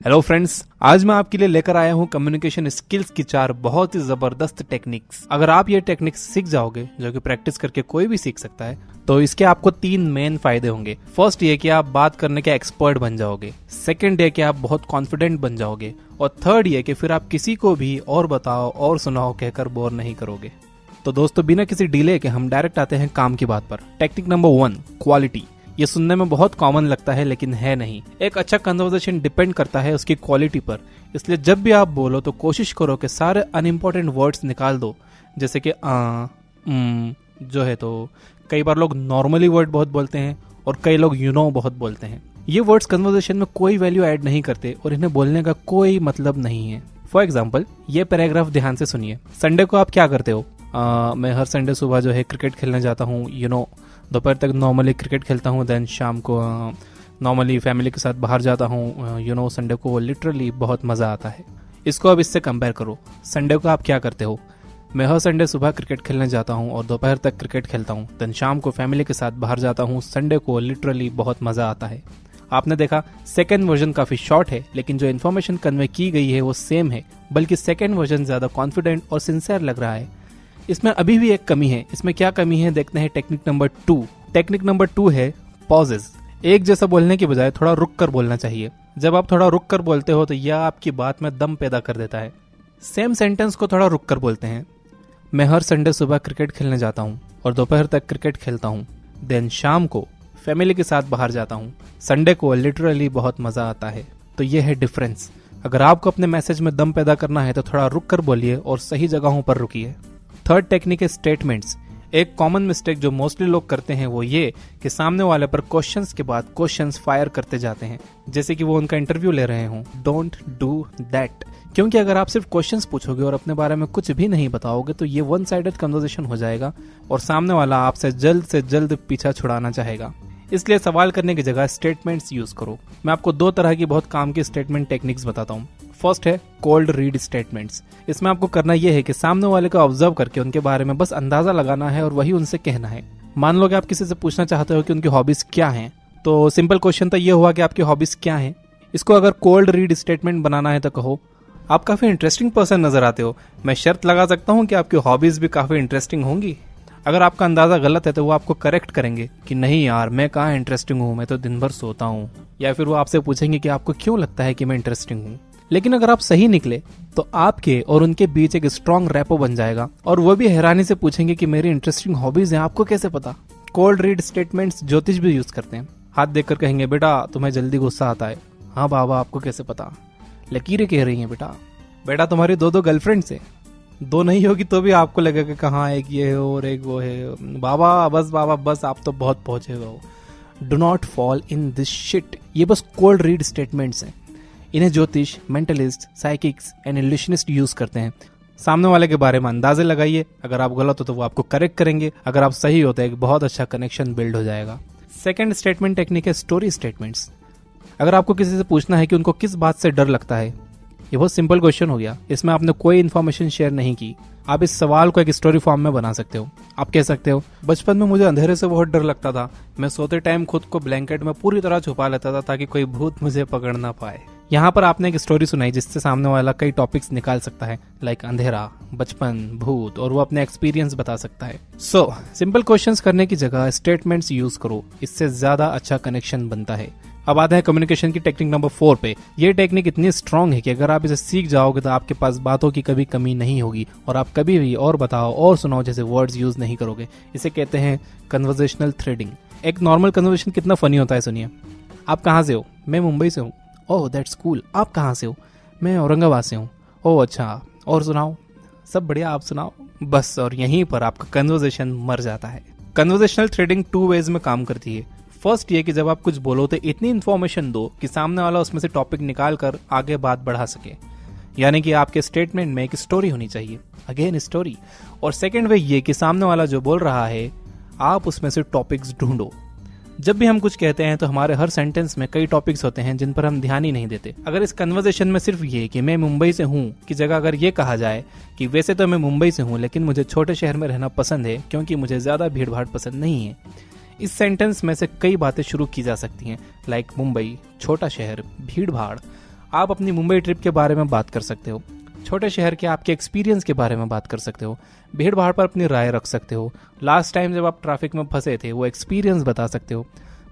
Hello friends, आज मैं आपके लिए लेकर आया हूँ कम्युनिकेशन स्किल्स की 4 बहुत ही जबरदस्त टेक्निक्स। अगर आप ये टेक्निक्स सीख जाओगे, जो कि प्रैक्टिस करके कोई भी सीख सकता है, तो इसके आपको 3 मेन फायदे होंगे। फर्स्ट ये कि आप बात करने के एक्सपर्ट बन जाओगे। सेकंड ये कि आप बहुत कॉन्फिडेंट बन जाओगे। और थर्ड ये कि फिर आप किसी को भी और बताओ और सुनाओ कहकर बोर नहीं करोगे। तो दोस्तों, बिना किसी डिले के हम डायरेक्ट आते हैं काम की बात पर। Technique number 1, quality. ये सुनने में बहुत कॉमन लगता है, लेकिन है नहीं। एक अच्छा कन्वर्सेशन डिपेंड करता है उसकी क्वालिटी पर। इसलिए जब भी आप बोलो तो कोशिश करो कि सारे अनइम्पोर्टेंट वर्ड्स निकाल दो, जैसे कि जो है। तो कई बार लोग नॉर्मली वर्ड बहुत बोलते हैं और कई लोग बहुत बोलते हैं। ये वर्ड्स कन्वर्सेशन में कोई वैल्यू ऐड नहीं करते और इन्हें बोलने का कोई मतलब नहीं है। फॉर एग्जाम्पल, ये पैराग्राफ ध्यान से सुनिए। संडे को आप क्या करते हो? मैं हर संडे सुबह जो है क्रिकेट खेलने जाता हूँ। दोपहर तक नॉर्मली क्रिकेट खेलता हूँ। देन शाम को नॉर्मली फैमिली के साथ बाहर जाता हूँ। संडे को लिटरली बहुत मज़ा आता है। इसको अब इससे कंपेयर करो। संडे को आप क्या करते हो? मैं हर संडे सुबह क्रिकेट खेलने जाता हूँ और दोपहर तक क्रिकेट खेलता हूँ। देन शाम को फैमिली के साथ बाहर जाता हूँ। संडे को लिटरली बहुत मज़ा आता है। आपने देखा, सेकेंड वर्जन काफ़ी शॉर्ट है, लेकिन जो इन्फॉर्मेशन कन्वे की गई है वो सेम है, बल्कि सेकेंड वर्जन ज़्यादा कॉन्फिडेंट और सिंसियर लग रहा है। इसमें अभी भी एक कमी है। इसमें क्या कमी है देखते हैं। Technique number 2। टेक्निक नंबर 2 है पॉजेज। एक जैसा बोलने की बजाय थोड़ा रुक कर बोलना चाहिए। जब आप थोड़ा रुक कर बोलते हो तो यह आपकी बात में दम पैदा कर देता है। सेम सेंटेंस को थोड़ा रुक कर बोलते हैं। मैं हर संडे सुबह क्रिकेट खेलने जाता हूँ और दोपहर तक क्रिकेट खेलता हूँ। देन शाम को फैमिली के साथ बाहर जाता हूँ। संडे को लिटरली बहुत मजा आता है। तो यह है डिफरेंस। अगर आपको अपने मैसेज में दम पैदा करना है तो थोड़ा रुक कर बोलिए और सही जगहों पर रुकिए। थर्ड टेक्निक है स्टेटमेंट्स। एक कॉमन मिस्टेक जो मोस्टली लोग करते हैं वो ये कि सामने वाले पर क्वेश्चंस के बाद क्वेश्चंस फायर करते जाते हैं, जैसे कि वो उनका इंटरव्यू ले रहे हों। Don't do that. क्योंकि अगर आप सिर्फ क्वेश्चंस पूछोगे और अपने बारे में कुछ भी नहीं बताओगे तो ये वन साइडेड कन्वर्सेशन हो जाएगा और सामने वाला आपसे जल्द से जल्द पीछा छुड़ाना चाहेगा। इसलिए सवाल करने की जगह स्टेटमेंट्स यूज करो। मैं आपको 2 तरह की बहुत काम की स्टेटमेंट टेक्निक्स बताता हूँ। फर्स्ट है कोल्ड रीड स्टेटमेंट्स। इसमें आपको करना यह है कि सामने वाले को ऑब्जर्व करके उनके बारे में बस अंदाजा लगाना है और वही उनसे कहना है। मान लो कि आप किसी से पूछना चाहते हो कि उनकी हॉबीज क्या हैं, तो सिंपल क्वेश्चन तो ये हुआ कि आपकी हॉबीज क्या हैं। इसको अगर कोल्ड रीड स्टेटमेंट बनाना है तो कहो, आप काफी इंटरेस्टिंग पर्सन नजर आते हो। मैं शर्त लगा सकता हूँ कि आपकी हॉबीज भी काफी इंटरेस्टिंग होंगी। अगर आपका अंदाजा गलत है तो वो आपको करेक्ट करेंगे कि नहीं यार, मैं कहाँ इंटरेस्टिंग हूँ, मैं तो दिन भर सोता हूँ। या फिर वो आपसे पूछेंगे कि आपको क्यों लगता है कि मैं इंटरेस्टिंग हूँ। लेकिन अगर आप सही निकले तो आपके और उनके बीच एक स्ट्रॉन्ग रैपो बन जाएगा और वो भी हैरानी से पूछेंगे कि मेरी इंटरेस्टिंग हॉबीज हैं, आपको कैसे पता। कोल्ड रीड स्टेटमेंट्स ज्योतिष भी यूज करते हैं। हाथ देखकर कहेंगे, बेटा तुम्हें जल्दी गुस्सा आता है। हाँ बाबा, आपको कैसे पता? लकीरें कह रही हैं बेटा तुम्हारी 2 गर्लफ्रेंड्स है। 2 नहीं होगी तो भी आपको लगेगा कि कहाँ एक ये है और एक वो है। बाबा बस आप तो बहुत पहुंचे हुए हो। Do not fall in this shit. ये बस कोल्ड रीड स्टेटमेंट्स हैं। इन्हें ज्योतिष, मेंटलिस्ट, साइकिक्स एंड इल्यूशनिस्ट यूज करते हैं। सामने वाले के बारे में अंदाजे लगाइए। अगर आप गलत हो तो वो आपको करेक्ट करेंगे। अगर आप सही हो तो एक बहुत अच्छा कनेक्शन बिल्ड हो जाएगा। सेकंड स्टेटमेंट टेक्निक है स्टोरी स्टेटमेंट्स। अगर आपको किसी से पूछना है कि उनको किस बात से डर लगता है, ये बहुत सिंपल क्वेश्चन हो गया। इसमें आपने कोई इन्फॉर्मेशन शेयर नहीं की। आप इस सवाल को एक स्टोरी फॉर्म में बना सकते हो। आप कह सकते हो, बचपन में मुझे अंधेरे से बहुत डर लगता था। मैं सोते टाइम खुद को ब्लैंकेट में पूरी तरह छुपा लेता था ताकि कोई भूत मुझे पकड़ ना पाए। यहाँ पर आपने एक स्टोरी सुनाई जिससे सामने वाला कई टॉपिक्स निकाल सकता है, लाइक अंधेरा, बचपन, भूत, और वो अपने एक्सपीरियंस बता सकता है। सो सिंपल क्वेश्चंस करने की जगह स्टेटमेंट्स यूज करो। इससे ज्यादा अच्छा कनेक्शन बनता है। अब आते हैं कम्युनिकेशन की टेक्निक नंबर 4 पे। ये टेक्निक इतनी स्ट्रांग है कि अगर आप इसे सीख जाओगे तो आपके पास बातों की कभी कमी नहीं होगी और आप कभी भी और बताओ और सुनाओ जैसे वर्ड्स यूज नहीं करोगे। इसे कहते हैं कन्वर्सेशनल थ्रेडिंग। एक नॉर्मल कन्वर्सेशन कितना फनी होता है, सुनिए। आप कहाँ से हो? मैं मुंबई से हूँ। Oh that's cool. आप कहाँ से हो? मैं औरंगाबाद से हूँ। ओह अच्छा, और सुनाओ? सब बढ़िया, आप सुनाओ। बस, और यहीं पर आपका कन्वर्सेशन मर जाता है। कन्वर्सेशनल थ्रेडिंग 2 वेज में काम करती है। फर्स्ट ये कि जब आप कुछ बोलो तो इतनी इन्फॉर्मेशन दो कि सामने वाला उसमें से टॉपिक निकाल कर आगे बात बढ़ा सके, यानी कि आपके स्टेटमेंट में एक स्टोरी होनी चाहिए। Again story. और सेकंड वे ये कि सामने वाला जो बोल रहा है आप उसमें से टॉपिक्स ढूंढो। जब भी हम कुछ कहते हैं तो हमारे हर सेंटेंस में कई टॉपिक्स होते हैं जिन पर हम ध्यान ही नहीं देते। अगर इस कन्वर्सेशन में सिर्फ ये कि मैं मुंबई से हूँ की जगह अगर ये कहा जाए कि वैसे तो मैं मुंबई से हूँ लेकिन मुझे छोटे शहर में रहना पसंद है क्योंकि मुझे ज्यादा भीड़ भाड़ पसंद नहीं है, इस सेंटेंस में से कई बातें शुरू की जा सकती हैं, लाइक मुंबई, छोटा शहर, भीड़ भाड़, आप अपनी मुंबई ट्रिप के बारे में बात कर सकते हो, छोटे शहर के आपके एक्सपीरियंस के बारे में बात कर सकते हो, भीड़ भाड़ पर अपनी राय रख सकते हो, लास्ट टाइम जब आप ट्रैफिक में फंसे थे वो एक्सपीरियंस बता सकते हो।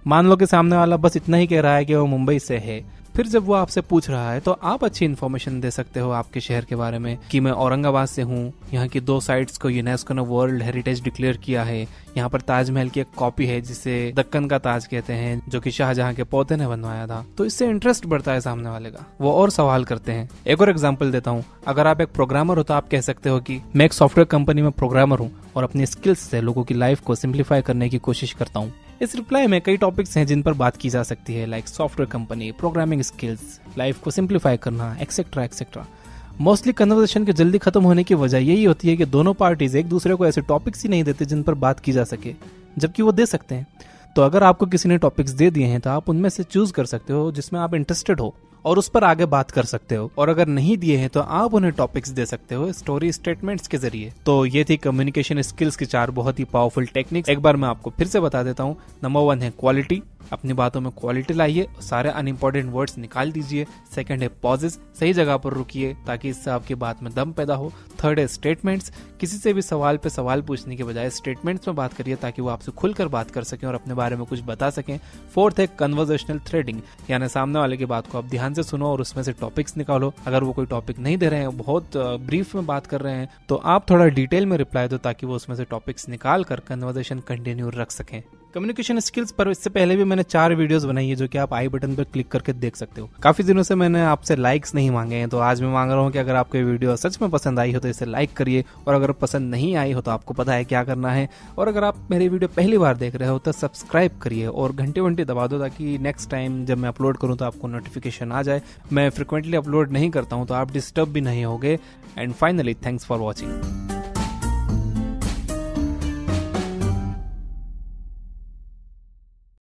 मान लो कि सामने वाला बस इतना ही कह रहा है कि वो मुंबई से है, फिर जब वो आपसे पूछ रहा है तो आप अच्छी इन्फॉर्मेशन दे सकते हो आपके शहर के बारे में कि मैं औरंगाबाद से हूँ, यहाँ की 2 साइट्स को यूनेस्को ने वर्ल्ड हेरिटेज डिक्लेयर किया है, यहाँ पर ताजमहल की एक कॉपी है जिसे दक्कन का ताज कहते हैं, जो कि शाहजहां के पोते ने बनवाया था। तो इससे इंटरेस्ट बढ़ता है सामने वाले का, वो और सवाल करते हैं। एक और एग्जाम्पल देता हूँ, अगर आप एक प्रोग्रामर हो तो आप कह सकते हो कि मैं एक सॉफ्टवेयर कंपनी में प्रोग्रामर हूँ और अपनी स्किल्स से लोगों की लाइफ को सिंप्लीफाई करने की कोशिश करता हूँ। इस रिप्लाई में कई टॉपिक्स हैं जिन पर बात की जा सकती है, like software company, programming skills, life को सिंप्लीफाई करना, एक्सेट्रा एक्सेट्रा। मोस्टली कन्वर्सेशन के जल्दी खत्म होने की वजह यही होती है कि दोनों पार्टीज एक दूसरे को ऐसे टॉपिक्स ही नहीं देते जिन पर बात की जा सके, जबकि वो दे सकते हैं। तो अगर आपको किसी ने टॉपिक्स दे दिए हैं तो आप उनमें से चूज कर सकते हो जिसमें आप इंटरेस्टेड हो और उस पर आगे बात कर सकते हो, और अगर नहीं दिए हैं तो आप उन्हें टॉपिक्स दे सकते हो स्टोरी स्टेटमेंट्स के जरिए। तो ये थी कम्युनिकेशन स्किल्स की 4 बहुत ही पावरफुल टेक्निक्स। एक बार मैं आपको फिर से बता देता हूँ। नंबर 1 है क्वालिटी, अपनी बातों में क्वालिटी लाइए, सारे अनइंपॉर्टेंट वर्ड्स निकाल दीजिए। सेकंड है पॉजेस, सही जगह पर रुकिए ताकि इससे आपकी बात में दम पैदा हो। थर्ड है स्टेटमेंट्स, किसी से भी सवाल पे सवाल पूछने के बजाय स्टेटमेंट्स में बात करिए ताकि वो आपसे खुलकर बात कर सकें और अपने बारे में कुछ बता सकें। फोर्थ है कन्वर्सेशनल थ्रेडिंग, यानी सामने वाले की बात को आप ध्यान से सुनो और उसमें से टॉपिक्स निकालो। अगर वो कोई टॉपिक नहीं दे रहे हैं, बहुत ब्रीफ में बात कर रहे हैं, तो आप थोड़ा डिटेल में रिप्लाई दो ताकि वो उसमें से टॉपिक्स निकाल कर कन्वर्सेशन कंटिन्यू रख सकें। कम्युनिकेशन स्किल्स पर इससे पहले भी मैंने 4 वीडियोस बनाई है जो कि आप आई बटन पर क्लिक करके देख सकते हो। काफी दिनों से मैंने आपसे लाइक्स नहीं मांगे हैं, तो आज मैं मांग रहा हूँ कि अगर आपको ये वीडियो सच में पसंद आई हो तो इसे लाइक करिए, और अगर पसंद नहीं आई हो तो आपको पता है क्या करना है। और अगर आप मेरी वीडियो पहली बार देख रहे हो तो सब्सक्राइब करिए और घंटे दबा दो ताकि नेक्स्ट टाइम जब मैं अपलोड करूँ तो आपको नोटिफिकेशन आ जाए। मैं फ्रिक्वेंटली अपलोड नहीं करता हूँ तो आप डिस्टर्ब भी नहीं होगे। And finally thanks for watching.